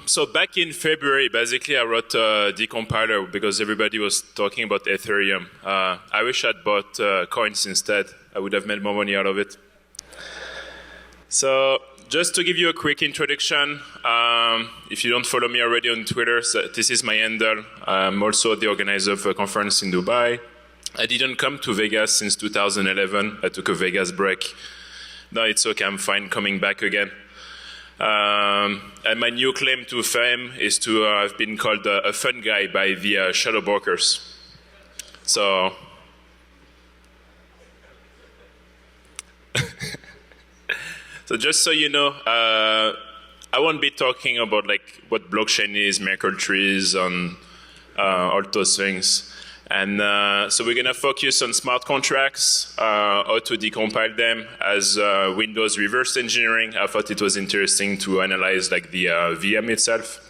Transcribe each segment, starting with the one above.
So back in February, basically, I wrote a decompiler because everybody was talking about Ethereum. I wish I'd bought coins instead. I would have made more money out of it. So just to give you a quick introduction, if you don't follow me already on Twitter, so this is my handle. I'm also the organizer of a conference in Dubai. I didn't come to Vegas since 2011. I took a Vegas break. No, it's okay. I'm fine coming back again. And my new claim to fame is to have been called a fun guy by the shadow brokers. So, so just so you know, I won't be talking about like what blockchain is, Merkle trees, and all those things. And so we're going to focus on smart contracts, how to decompile them as Windows reverse engineering. I thought it was interesting to analyze like the VM itself.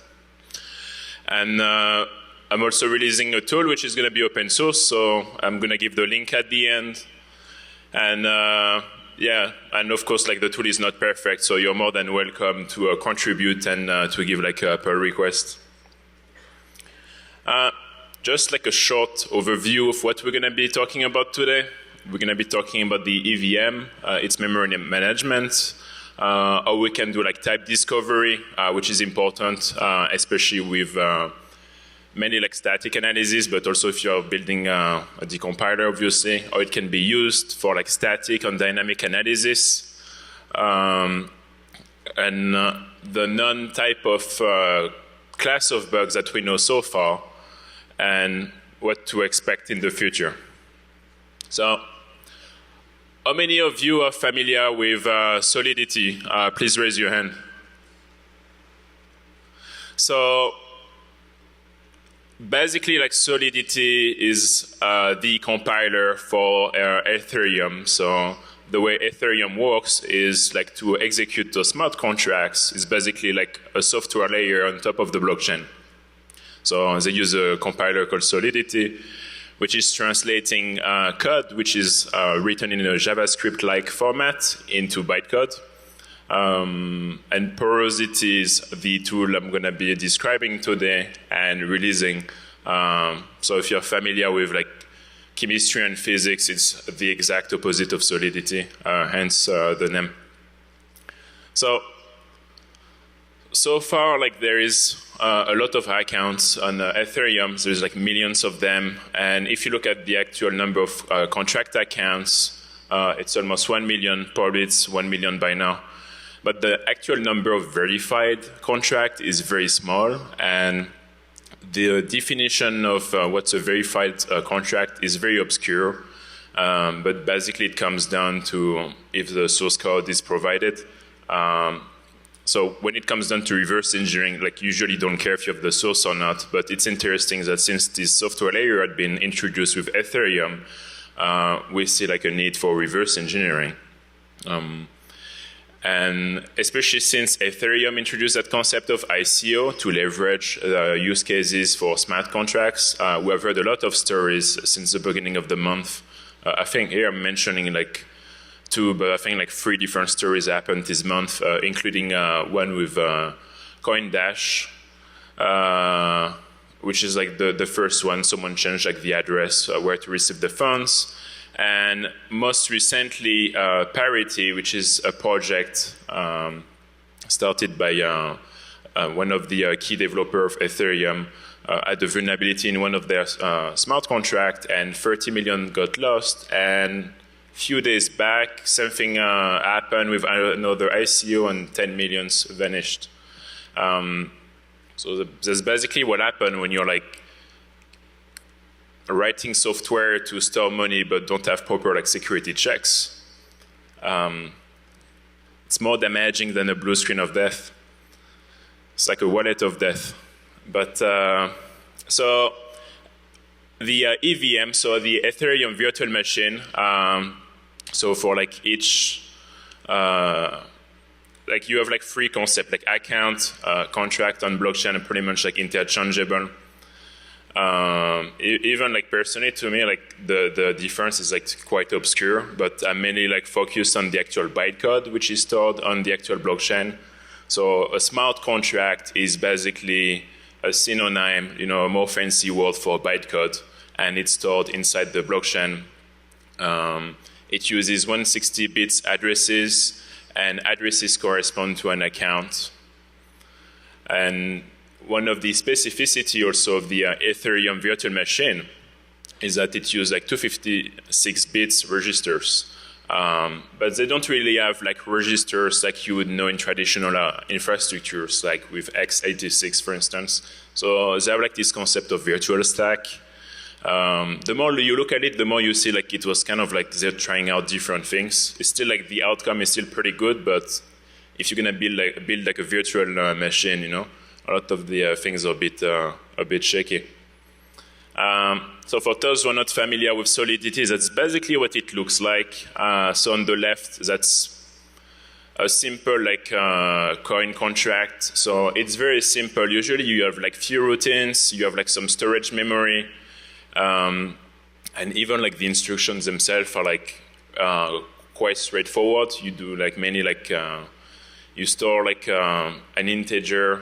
And I'm also releasing a tool which is going to be open source, so I'm going to give the link at the end. And yeah, and of course like the tool is not perfect, so you're more than welcome to contribute and to give like a pull request. Just like a short overview of what we're going to be talking about today. We're going to be talking about the EVM, its memory management, how we can do like type discovery, which is important, especially with mainly like static analysis, but also if you're building a decompiler, obviously, how it can be used for like static and dynamic analysis, and the non-type of class of bugs that we know so far, and what to expect in the future. So, how many of you are familiar with Solidity? Please raise your hand. So, basically, like Solidity is the compiler for Ethereum. So, the way Ethereum works is like to execute those smart contracts is basically like a software layer on top of the blockchain. So they use a compiler called Solidity, which is translating code, which is written in a JavaScript-like format into bytecode. And Porosity is the tool I'm going to be describing today and releasing. So if you're familiar with like chemistry and physics, it's the exact opposite of Solidity, hence the name. So far, like there is a lot of accounts on Ethereum. There's like millions of them, and if you look at the actual number of contract accounts, it's almost 1 million. Probably it's 1 million by now. But the actual number of verified contract is very small, and the definition of what's a verified contract is very obscure. But basically, it comes down to if the source code is provided. So when it comes down to reverse engineering, like usually don't care if you have the source or not, but it's interesting that since this software layer had been introduced with Ethereum, we see like a need for reverse engineering. And especially since Ethereum introduced that concept of ICO to leverage use cases for smart contracts, we have heard a lot of stories since the beginning of the month. I think here I'm mentioning like but I think like 3 different stories happened this month, including one with CoinDash, which is like the first one. Someone changed like the address where to receive the funds. And most recently, Parity, which is a project started by one of the key developers of Ethereum, had a vulnerability in one of their smart contracts, and 30 million got lost. And few days back, something happened with another ICO and 10 millions vanished. So that's basically what happened when you're like writing software to store money but don't have proper like security checks. It's more damaging than a blue screen of death. It's like a wallet of death. But so the EVM, so the Ethereum Virtual Machine, so for like each, like you have like 3 concepts, like account, contract, and blockchain, and pretty much like interchangeable. Even like personally to me, like the difference is like quite obscure, but I'm mainly like focused on the actual bytecode, which is stored on the actual blockchain. So a smart contract is basically a synonym, a more fancy word for bytecode, and it's stored inside the blockchain. It uses 160 bits addresses, and addresses correspond to an account. And one of the specificity also of the Ethereum Virtual Machine is that it uses like 256 bits registers. But they don't really have like registers like you would know in traditional infrastructures, like with x86, for instance. So they have like this concept of virtual stack. The more you look at it, the more you see like it was kind of like they're trying out different things. It's still like the outcome is still pretty good, but if you're gonna build like a virtual machine, a lot of the things are a bit shaky. So for those who are not familiar with Solidity, that's basically what it looks like. So on the left, that's a simple like coin contract. So it's very simple. Usually you have like few routines, you have like some storage memory, and even like the instructions themselves are like quite straightforward. You do like many like you store like an integer.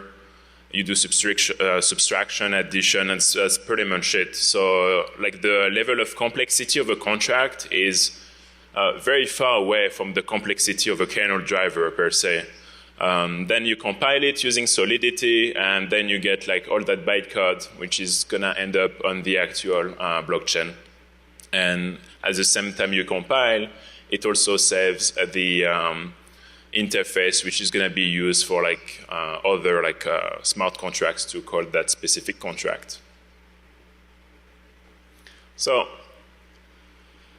You do subtraction, addition, and that's pretty much it. So like the level of complexity of a contract is very far away from the complexity of a kernel driver per se. Then you compile it using Solidity, and then you get like all that bytecode, which is gonna end up on the actual blockchain. And at the same time you compile, it also saves the interface, which is going to be used for like other like smart contracts to call that specific contract. So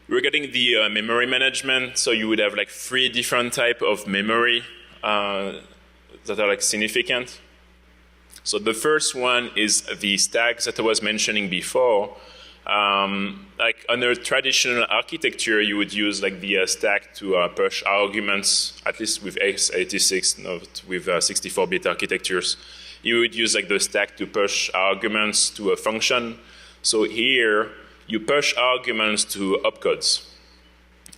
regarding the memory management, so you would have like 3 different types of memory that are like significant. So the first one is the stack that I was mentioning before. Like under traditional architecture, you would use like the stack to push arguments, at least with x86, not with 64-bit architectures. You would use like the stack to push arguments to a function. So here, you push arguments to opcodes.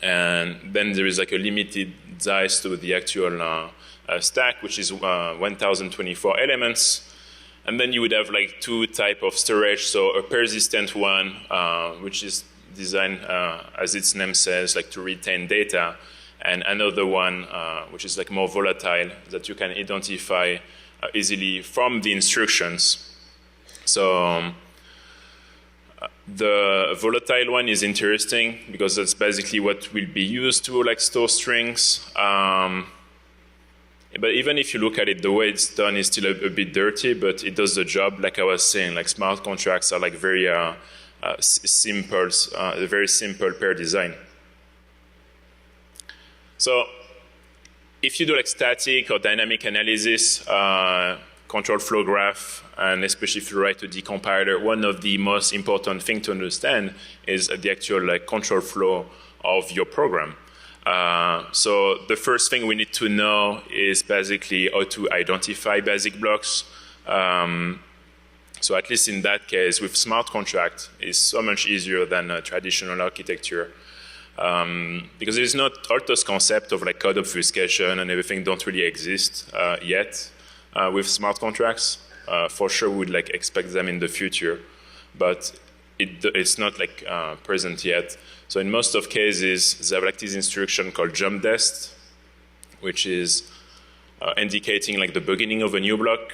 And then there is like a limited size to the actual stack, which is 1024 elements. And then you would have like 2 types of storage, so a persistent one, which is designed, as its name says, like to retain data, and another one, which is like more volatile, that you can identify easily from the instructions. So the volatile one is interesting because that's basically what will be used to like store strings. But even if you look at it, the way it's done is still a bit dirty, but it does the job. Like I was saying, like smart contracts are like very simple, very simple per design. So if you do like static or dynamic analysis, control flow graph, and especially if you write a decompiler, one of the most important things to understand is the actual like control flow of your program. So the first thing we need to know is basically how to identify basic blocks. So at least in that case, with smart contract, it's so much easier than a traditional architecture. Because there's not all those concept of like code obfuscation and everything don't really exist yet with smart contracts. For sure, we would like expect them in the future, but it's not like present yet. So in most of cases, they have like this instruction called jump dest, which is indicating like the beginning of a new block.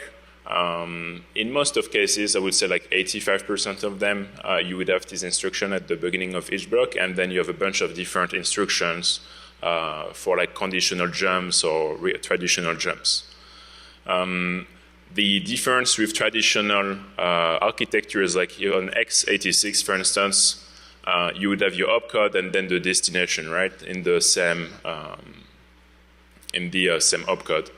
In most of cases, I would say like 85% of them, you would have this instruction at the beginning of each block, and then you have a bunch of different instructions for like conditional jumps or traditional jumps. The difference with traditional architecture is like on x86, for instance, you would have your opcode and then the destination, right, in the same same opcode.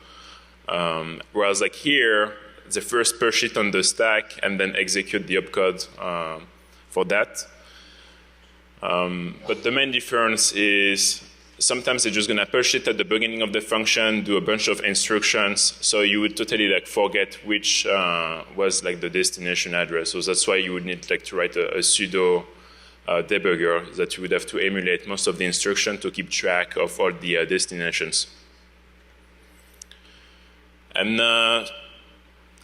Whereas like here, they first push it on the stack and then execute the opcode for that. But the main difference is sometimes they're just going to push it at the beginning of the function, do a bunch of instructions, so you would totally like forget which was like the destination address. So that's why you would need like to write a pseudo debugger that you would have to emulate most of the instruction to keep track of all the destinations. And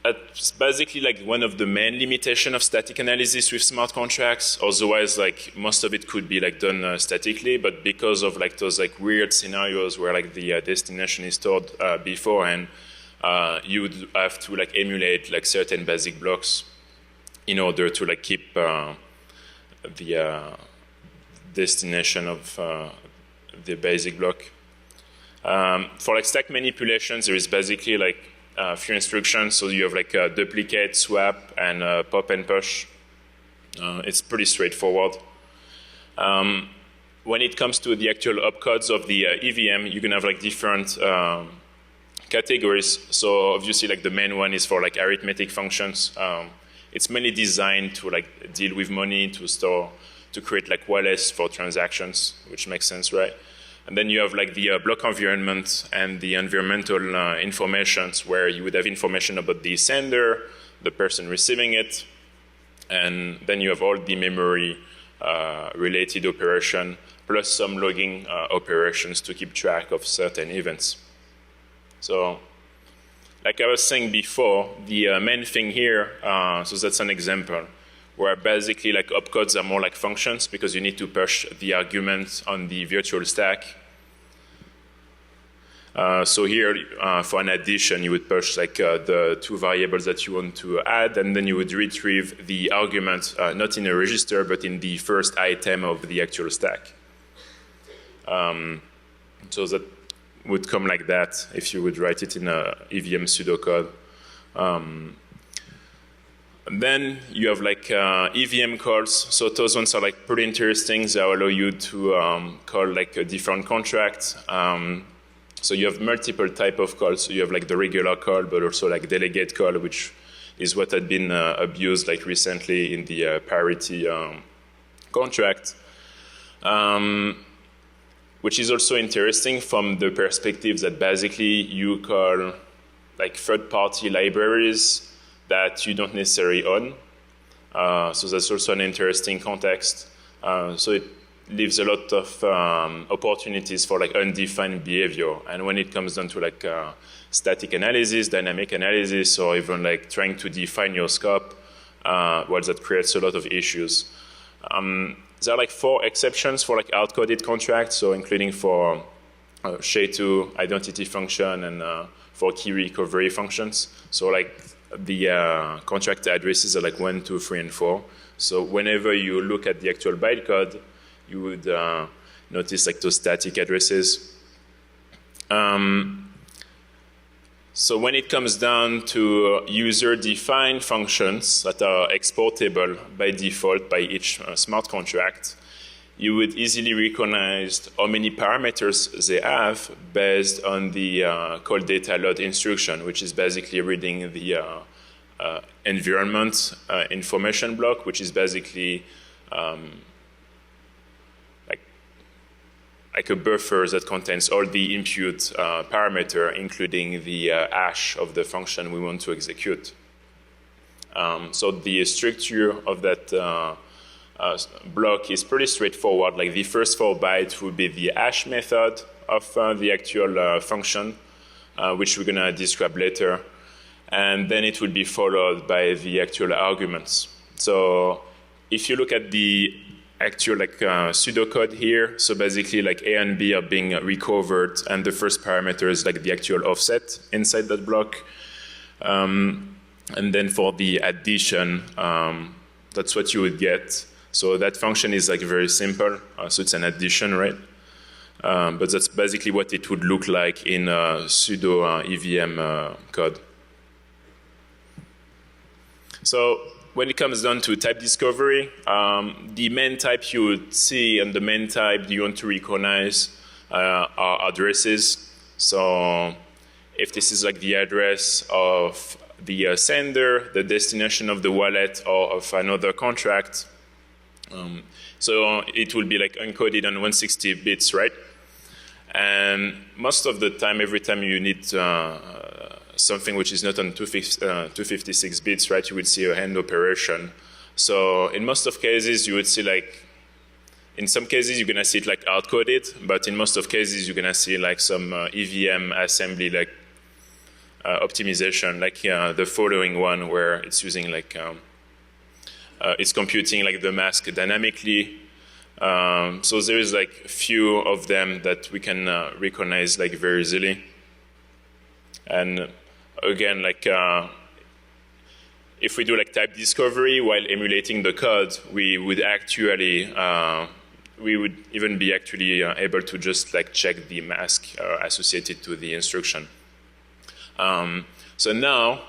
that's basically like one of the main limitations of static analysis with smart contracts. Otherwise, like most of it could be like done statically, but because of like those like weird scenarios where like the destination is stored beforehand, you would have to like emulate like certain basic blocks in order to like keep the destination of the basic block. For like stack manipulations, there is basically like a few instructions. So you have like a duplicate, swap, and pop and push. It's pretty straightforward. When it comes to the actual opcodes of the EVM, you can have like different categories. So obviously, like the main one is for like arithmetic functions. It's mainly designed to like deal with money, to create like wallets for transactions, which makes sense, right? And then you have like the block environment and the environmental informations, where you would have information about the sender, the person receiving it, and then you have all the memory related operation, plus some logging operations to keep track of certain events. So, like I was saying before, the main thing here, so that's an example, where basically like opcodes are more like functions because you need to push the arguments on the virtual stack. So here, for an addition, you would push like the two variables that you want to add, and then you would retrieve the argument not in a register, but in the first item of the actual stack. So that would come like that if you would write it in a EVM pseudocode. Then you have like EVM calls. So those ones are like pretty interesting. They allow you to call like a different contract. So you have multiple type of calls. So you have like the regular call, but also like delegate call, which is what had been abused like recently in the parity contract. Which is also interesting from the perspective that basically you call like third-party libraries that you don't necessarily own. So that's also an interesting context. So it leaves a lot of opportunities for like undefined behavior. And when it comes down to like static analysis, dynamic analysis, or even like trying to define your scope, well, that creates a lot of issues. There are like 4 exceptions for like hard-coded contracts, so including for SHA-2, identity function, and for key recovery functions. So like the contract addresses are like 1, 2, 3, and 4. So whenever you look at the actual bytecode, you would notice like those static addresses. So when it comes down to user-defined functions that are exportable by default by each smart contract, you would easily recognize how many parameters they have based on the call data load instruction, which is basically reading the environment information block, which is basically like a buffer that contains all the input parameter, including the hash of the function we want to execute. So the structure of that block is pretty straightforward. Like the first 4 bytes would be the hash method of the actual function, which we're going to describe later. And then it will be followed by the actual arguments. So if you look at the actual like pseudocode here, so basically like A and B are being recovered, and the first parameter is like the actual offset inside that block. And then for the addition, that's what you would get. So that function is like very simple, so it's an addition, right? But that's basically what it would look like in pseudo EVM code. So when it comes down to type discovery, the main type you would see and the main type you want to recognize are addresses. So if this is like the address of the sender, the destination of the wallet, or of another contract, so it will be like encoded on 160 bits, right? And most of the time, every time you need something which is not on 256 bits, right, you would see a hand operation. So in most of cases, you would see like, in some cases, you're going to see it like hard-coded, but in most of cases, you're going to see like some EVM assembly like optimization, like the following one, where it's using like it's computing like the mask dynamically. So there is like few of them that we can recognize like very easily. And again, like if we do like type discovery while emulating the code, we would actually we would even be actually able to just like check the mask associated to the instruction. So now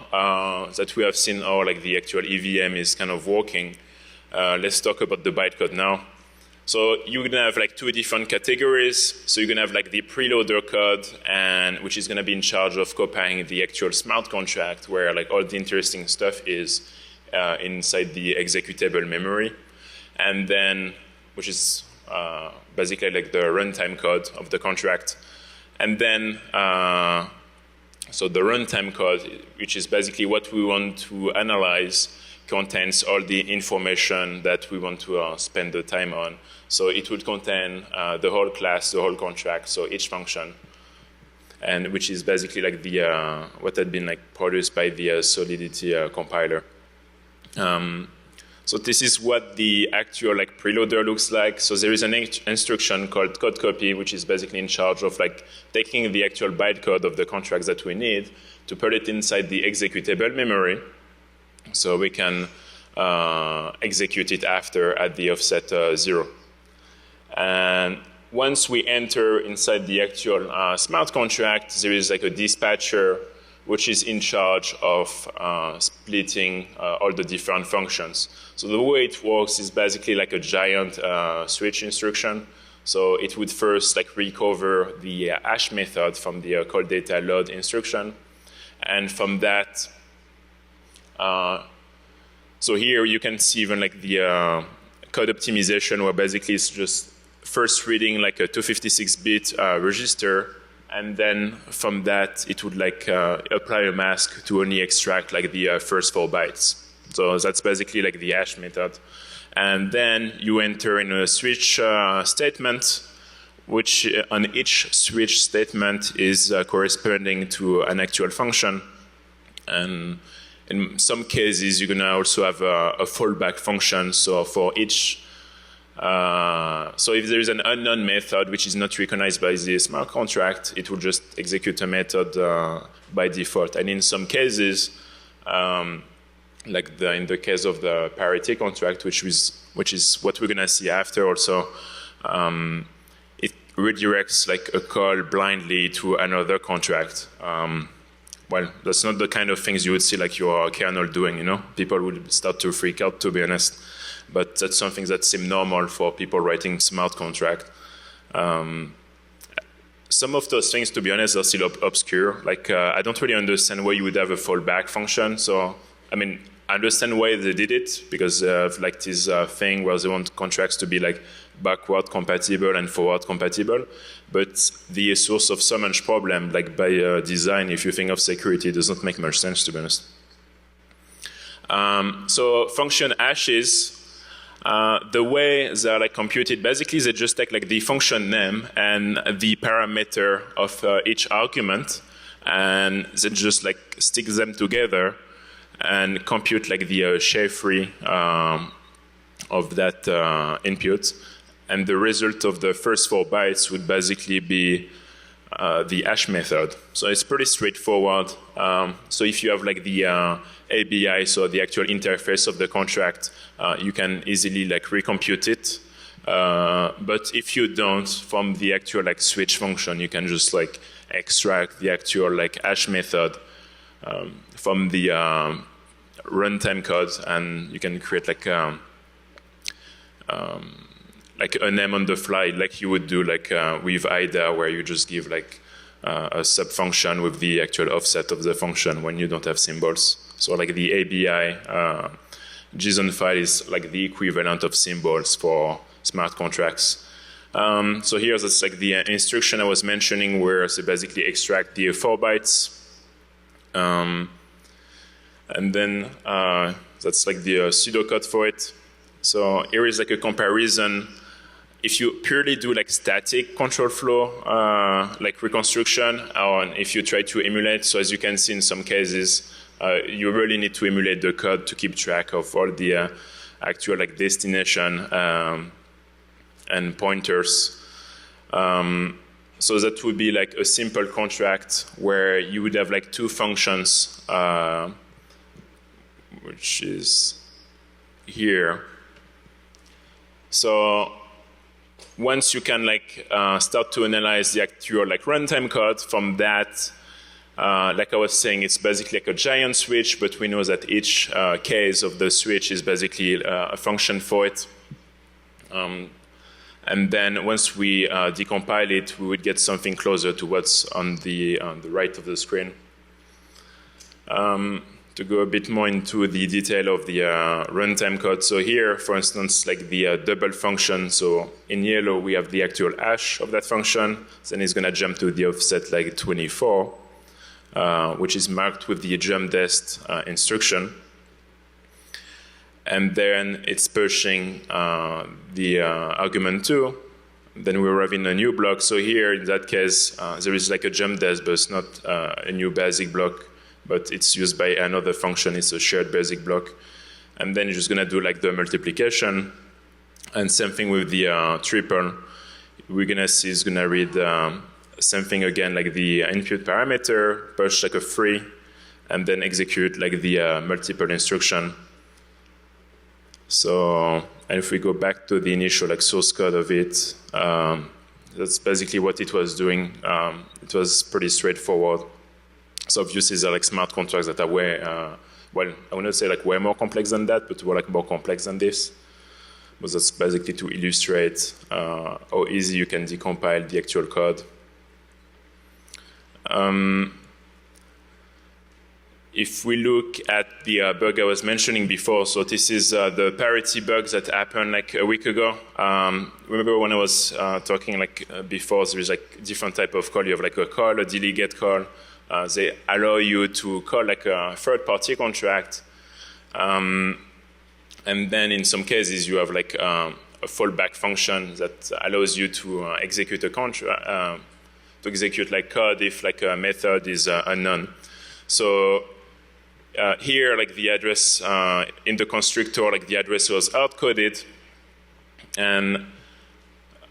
that we have seen how like the actual EVM is kind of working, let's talk about the bytecode now. So you're gonna have like two different categories. So you're gonna have like the preloader code, and which is gonna be in charge of copying the actual smart contract, where like all the interesting stuff is inside the executable memory, and then which is basically like the runtime code of the contract, and then so the runtime code, which is basically what we want to analyze, contains all the information that we want to spend the time on. So it would contain the whole class, the whole contract, so each function, and which is basically like the what had been like produced by the Solidity compiler. So this is what the actual like preloader looks like. So there is an instruction called code copy, which is basically in charge of like taking the actual bytecode of the contracts that we need to put it inside the executable memory, so we can execute it after at the offset 0. And once we enter inside the actual smart contract, there is like a dispatcher which is in charge of splitting all the different functions. So the way it works is basically like a giant switch instruction. So it would first like recover the hash method from the call data load instruction, and from that, so here you can see even like the code optimization, where basically it's just first reading like a 256-bit register, and then from that it would like apply a mask to only extract like the first 4 bytes. So that's basically like the hash method. And then you enter in a switch statement, which on each switch statement is corresponding to an actual function. And in some cases, you're going to also have a fallback function. So for each, so if there is an unknown method which is not recognized by the smart contract, it will just execute a method by default. And in some cases, like in the case of the parity contract, which is what we're going to see after also, it redirects like a call blindly to another contract. Well, that's not the kind of things you would see like your kernel doing, you know? People would start to freak out, to be honest. But that's something that seems normal for people writing smart contract. Some of those things, to be honest, are still obscure. Like, I don't really understand why you would have a fallback function. So, I mean, I understand why they did it, because like this thing where they want contracts to be like backward compatible and forward compatible. But the source of so much problem, like by design, if you think of security, does not make much sense, to be honest. So function hashes, the way they're like computed, basically they just take like the function name and the parameter of each argument, and they just like stick them together and compute like the share-free of that input. And the result of the first 4 bytes would basically be the hash method. So it's pretty straightforward. So if you have like the ABI, so the actual interface of the contract, you can easily like recompute it. But if you don't, from the actual like switch function, you can just like extract the actual like hash method from the runtime code, and you can create like a name on the fly, like you would do like with IDA, where you just give like a sub-function with the actual offset of the function when you don't have symbols. So like the ABI JSON file is like the equivalent of symbols for smart contracts. So here that's like the instruction I was mentioning, where they basically extract the 4 bytes. And then that's like the pseudocode for it. So here is like a comparison if you purely do like static control flow, like reconstruction, or if you try to emulate, so as you can see in some cases, you really need to emulate the code to keep track of all the actual like destination and pointers. So that would be like a simple contract where you would have like two functions, which is here. So once you can like start to analyze the actual like runtime code from that, like I was saying, it's basically like a giant switch, but we know that each case of the switch is basically a function for it. And then once we decompile it, we would get something closer to what's on the right of the screen. To go a bit more into the detail of the runtime code. So here, for instance, like the double function. So in yellow, we have the actual hash of that function. Then it's going to jump to the offset like 24, which is marked with the jump dest instruction. And then it's pushing the argument 2. Then we're having a new block. So here, in that case, there is like a jump dest, but it's not a new basic block, but it's used by another function. It's a shared basic block. And then you're just going to do like the multiplication. And same thing with the triple. We're going to see it's going to read same thing again, like the input parameter, push like a 3, and then execute like the multiple instruction. So, and if we go back to the initial like source code of it, that's basically what it was doing. It was pretty straightforward. So obviously there are like smart contracts that are way, well, I would not say like way more complex than that, but were like more complex than this. But that's basically to illustrate how easy you can decompile the actual code. If we look at the bug I was mentioning before, so this is the parity bug that happened like a week ago. Remember when I was talking like before, there is like different type of call. You have like a call, a delegate call. They allow you to call like a third-party contract. And then in some cases, you have like a fallback function that allows you to execute a contract, to execute like code if like a method is unknown. So here, like the address in the constructor, like the address was hard-coded, and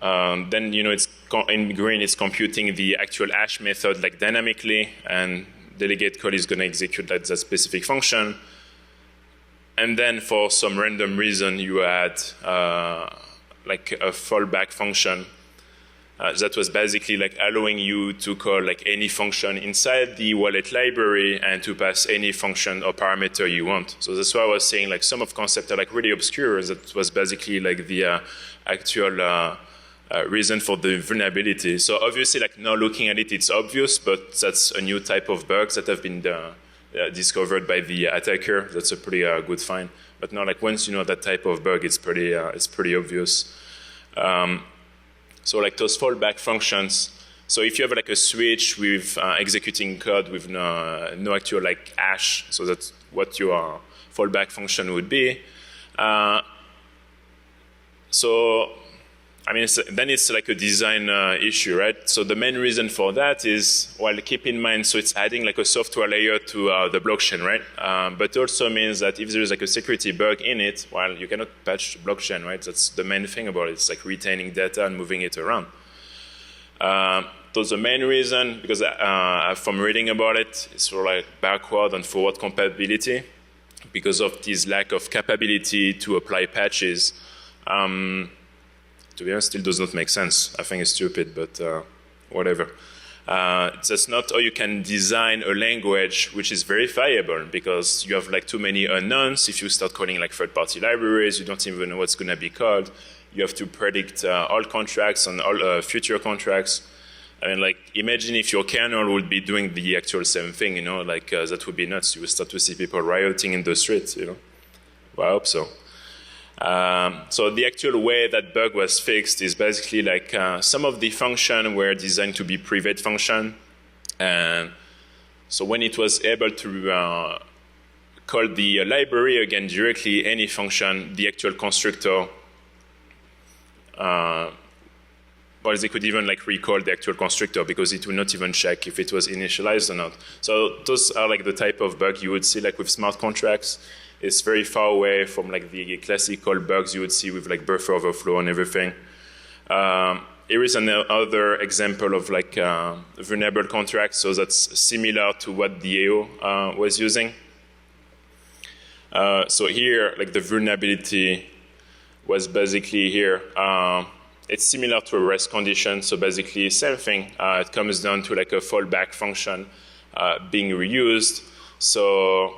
then it's in green, it's computing the actual hash method like dynamically, and delegate call is going to execute that specific function. And then for some random reason, you add like a fallback function that was basically like allowing you to call like any function inside the wallet library and to pass any function or parameter you want. So that's why I was saying like some of concepts are like really obscure. That was basically like the actual reason for the vulnerability. So obviously like now looking at it, it's obvious, but that's a new type of bug that have been discovered by the attacker. That's a pretty good find. But now like once you know that type of bug, it's pretty obvious. So like those fallback functions, so if you have like a switch with executing code with no actual like hash, so that's what your fallback function would be. So I mean, then it's like a design issue, right? So the main reason for that is, well, keep in mind, so it's adding like a software layer to the blockchain, right? But also means that if there's like a security bug in it, well, you cannot patch the blockchain, right? That's the main thing about it. It's like retaining data and moving it around. So the main reason, because from reading about it, it's sort of like backward and forward compatibility because of this lack of capability to apply patches. To be honest, still does not make sense. I think it's stupid, but whatever. That's not how you can design a language which is verifiable, because you have like too many unknowns. If you start calling like third-party libraries, you don't even know what's going to be called. You have to predict all contracts and all future contracts. I mean, like, imagine if your kernel would be doing the actual same thing, like that would be nuts. You would start to see people rioting in the streets, Well, I hope so. So the actual way that bug was fixed is basically like some of the functions were designed to be private function. And so when it was able to call the library again directly, any function, the actual constructor or they could even like recall the actual constructor because it will not even check if it was initialized or not. So those are like the type of bug you would see like with smart contracts. It's very far away from like the classical bugs you would see with like buffer overflow and everything. Here is another example of like vulnerable contract, so that's similar to what the AO was using. So here, like the vulnerability was basically here. It's similar to a REST condition, so basically same thing. It comes down to like a fallback function being reused. So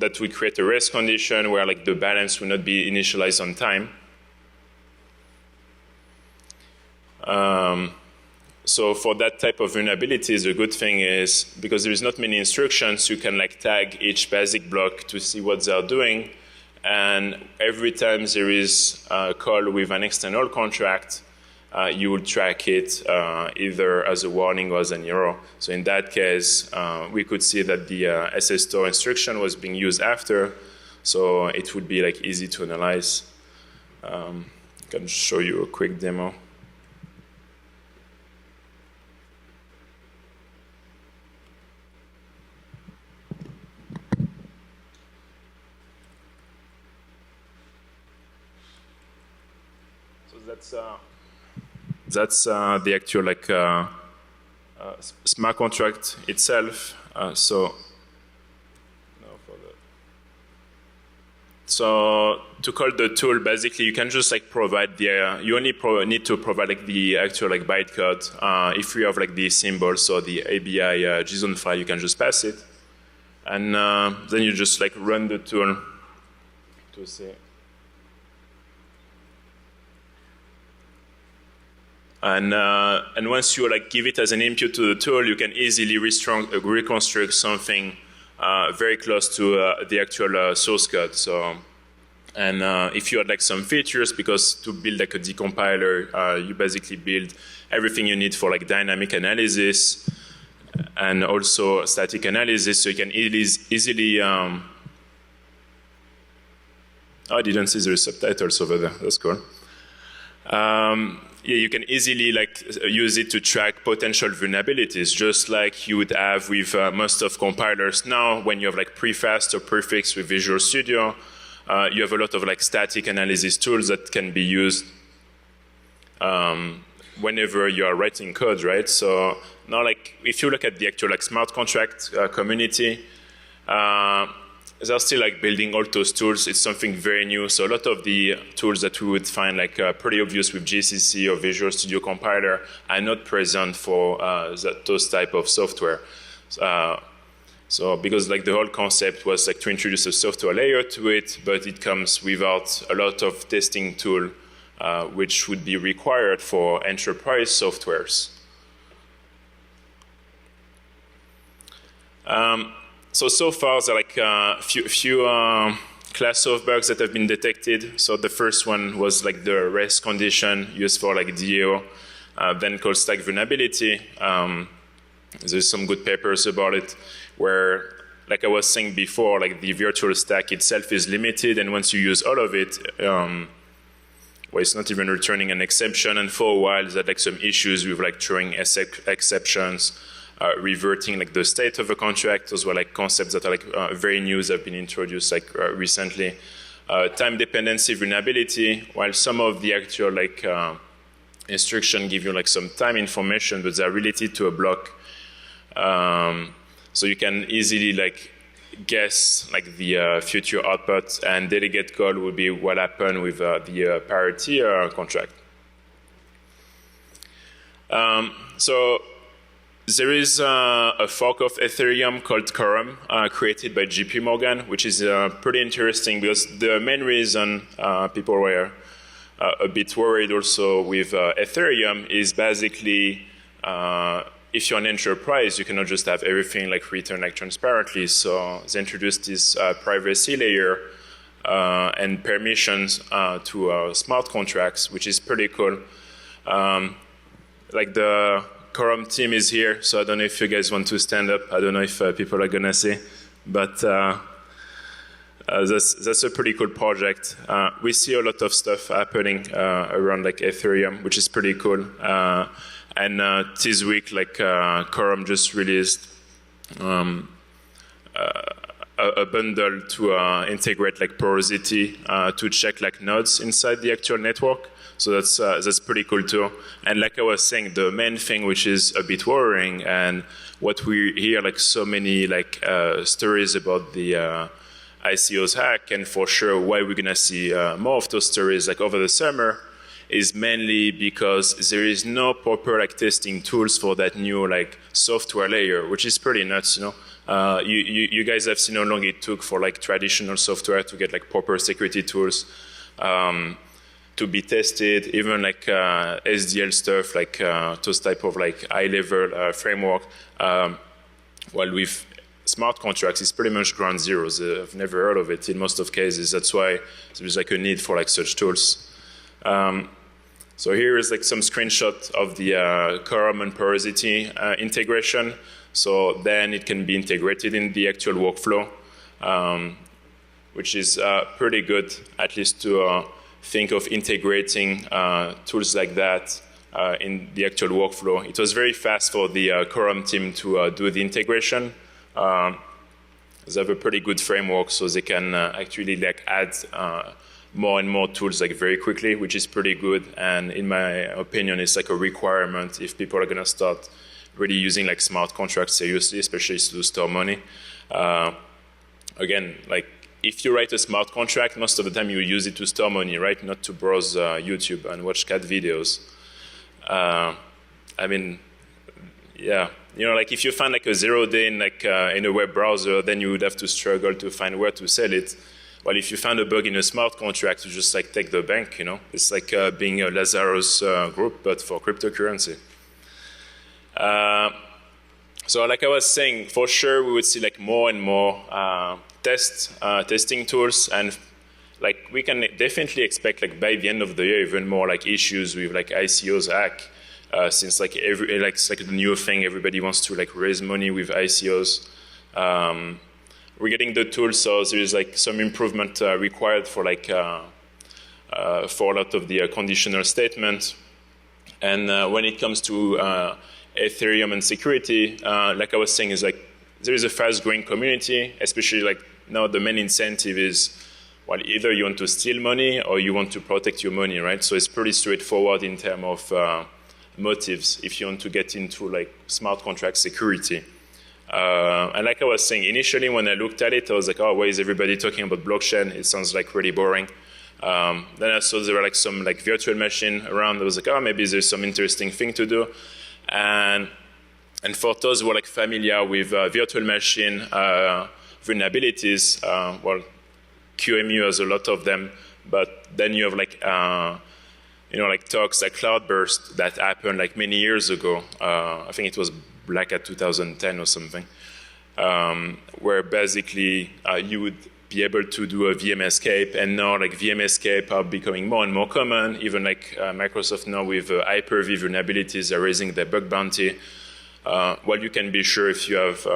that would create a REST condition where like the balance will not be initialized on time. So for that type of vulnerabilities, the good thing is because there is not many instructions, you can like tag each basic block to see what they are doing. And every time there is a call with an external contract, you will track it either as a warning or as an error. So in that case, we could see that the SS store instruction was being used after, so it would be like easy to analyze. I can show you a quick demo. That's the actual like smart contract itself. So to call the tool, basically you can just like provide the you only need to provide like the actual like bytecode. If you have like the symbols or the ABI JSON file, you can just pass it, and then you just like run the tool to see. And once you like give it as an input to the tool, you can easily reconstruct something very close to the actual source code. So, and if you had like some features, because to build like a decompiler, you basically build everything you need for like dynamic analysis and also static analysis. So you can easily. Oh, I didn't see the subtitles over there. That's cool. Yeah, you can easily like use it to track potential vulnerabilities, just like you would have with most of compilers now. When you have like prefast or prefix with Visual Studio, you have a lot of like static analysis tools that can be used whenever you are writing code, right? So now, like if you look at the actual like smart contract community, they're still like building all those tools. It's something very new. So a lot of the tools that we would find like pretty obvious with GCC or Visual Studio Compiler are not present for those type of software. So because like the whole concept was like to introduce a software layer to it, but it comes without a lot of testing tool, which would be required for enterprise softwares. So far, there are like a few class of bugs that have been detected. So the first one was like the REST condition used for like DAO, then called stack vulnerability. There's some good papers about it, where, like I was saying before, like the virtual stack itself is limited, and once you use all of it, well, it's not even returning an exception. And for a while, there's like some issues with like throwing exceptions. Reverting like the state of a contract. Those were like concepts that are like very new, that have been introduced like recently. Time dependency vulnerability, while some of the actual like instruction give you like some time information, but they're related to a block. So you can easily like guess like the future output, and delegate call would be what happened with the parity contract. So there is a fork of Ethereum called Quorum, created by JP Morgan, which is pretty interesting because the main reason people were a bit worried also with Ethereum is basically if you're an enterprise, you cannot just have everything like written like transparently. So they introduced this privacy layer and permissions to smart contracts, which is pretty cool. Like the Quorum team is here, so I don't know if you guys want to stand up. I don't know if people are gonna see, but that's a pretty cool project. We see a lot of stuff happening around like Ethereum, which is pretty cool. And this week, like Quorum just released a bundle to integrate like Porosity to check like nodes inside the actual network. So that's pretty cool too. And like I was saying, the main thing which is a bit worrying, and what we hear like so many like stories about the ICO's hack, and for sure why we're gonna see more of those stories like over the summer, is mainly because there is no proper like testing tools for that new like software layer, which is pretty nuts, you know. You guys have seen how long it took for like traditional software to get like proper security tools to be tested, even like SDL stuff, like those type of like high-level framework. While with smart contracts, it's pretty much ground zero. I've never heard of it in most of cases. That's why there's like a need for like such tools. So here is like some screenshot of the Quorum and Porosity integration. So then it can be integrated in the actual workflow, which is pretty good, at least to think of integrating tools like that in the actual workflow. It was very fast for the Quorum team to do the integration. They have a pretty good framework, so they can actually like add more and more tools like very quickly, which is pretty good. And in my opinion, it's like a requirement if people are gonna start really using like smart contracts seriously, especially to store money. Again, like if you write a smart contract, most of the time you use it to store money, right? Not to browse YouTube and watch cat videos. I mean, yeah, you know, like if you find like a 0-day in like in a web browser, then you would have to struggle to find where to sell it. Well, if you find a bug in a smart contract, you just like take the bank, you know. It's like being a Lazarus group, but for cryptocurrency. So like I was saying, for sure we would see like more and more testing tools, and like we can definitely expect like by the end of the year even more like issues with like ICO's hack, since like it's like the new thing, everybody wants to like raise money with ICOs. We're getting the tools, so there is like some improvement required for like for a lot of the conditional statements. And when it comes to Ethereum and security, like I was saying, is like there is a fast-growing community, especially like now the main incentive is, well, either you want to steal money or you want to protect your money, right? So it's pretty straightforward in terms of motives if you want to get into like smart contract security. And like I was saying, initially when I looked at it, I was like, oh, why is everybody talking about blockchain? It sounds like really boring. Then I saw there were like some like virtual machine around. I was like, oh, maybe there's some interesting thing to do. And for those who are like familiar with virtual machine vulnerabilities, well, QEMU has a lot of them, but then you have like, you know, like talks like Cloudburst that happened like many years ago. I think it was like at 2010 or something, where basically you would be able to do a VM escape, and now like VM escape are becoming more and more common. Even like Microsoft now with Hyper-V vulnerabilities are raising their bug bounty. Well, you can be sure if you have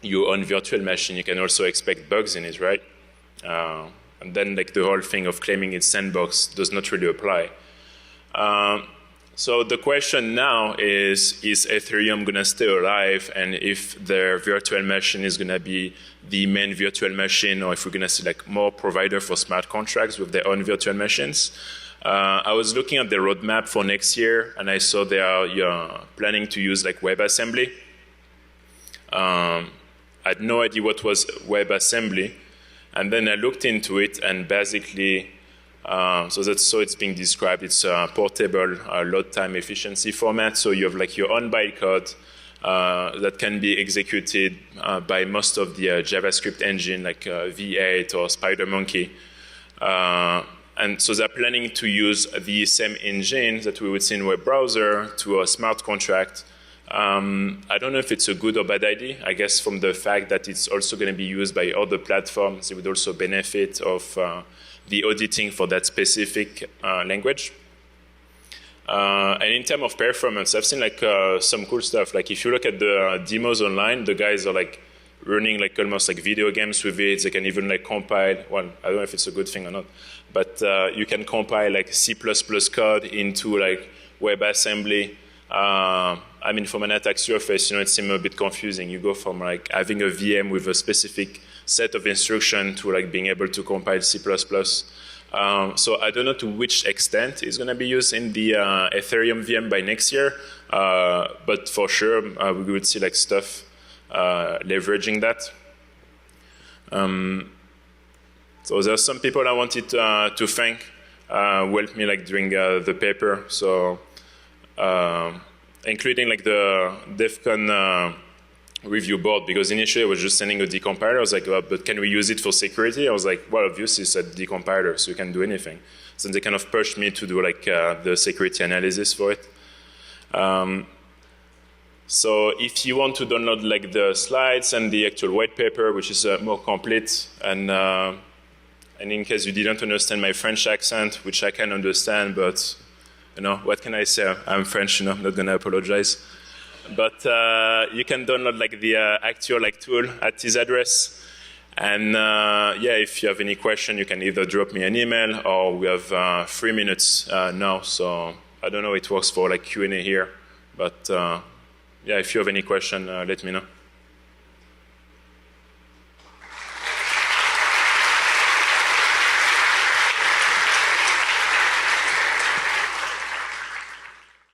your own virtual machine, you can also expect bugs in it, right? And then like the whole thing of claiming it's sandbox does not really apply. So the question now is Ethereum going to stay alive, and if their virtual machine is going to be the main virtual machine, or if we're going to see like more provider for smart contracts with their own virtual machines. I was looking at the roadmap for next year, and I saw they are planning to use like WebAssembly. I had no idea what was WebAssembly, and then I looked into it, and basically, so that's so it's being described. It's a portable load time efficiency format. So you have like your own bytecode that can be executed by most of the JavaScript engine, like V8 or SpiderMonkey. And so they're planning to use the same engine that we would see in web browser to a smart contract. I don't know if it's a good or bad idea. I guess from the fact that it's also going to be used by other platforms, it would also benefit of the auditing for that specific language. And in terms of performance, I've seen like some cool stuff. Like if you look at the demos online, the guys are like running like almost like video games with it. They can even like compile, well, I don't know if it's a good thing or not, but you can compile like C++ code into like WebAssembly. I mean, from an attack surface, it seems a bit confusing. You go from like having a VM with a specific set of instructions to like being able to compile C++. So I don't know to which extent it's going to be used in the Ethereum VM by next year, but for sure we would see like stuff leveraging that. So there's some people I wanted to thank who helped me like during the paper. So including like the DEF CON review board, because initially I was just sending a decompiler. I was like, but can we use it for security? I was like, well, obviously it's a decompiler, so you can do anything. So they kind of pushed me to do like the security analysis for it. So if you want to download like the slides and the actual white paper, which is more complete, and in case you didn't understand my French accent, which I can understand, but what can I say? I'm French, I'm not gonna apologize. But you can download like the actual like tool at this address. And yeah, if you have any question, you can either drop me an email, or we have 3 minutes now. So I don't know, it works for like Q&A here, but yeah, if you have any question, let me know.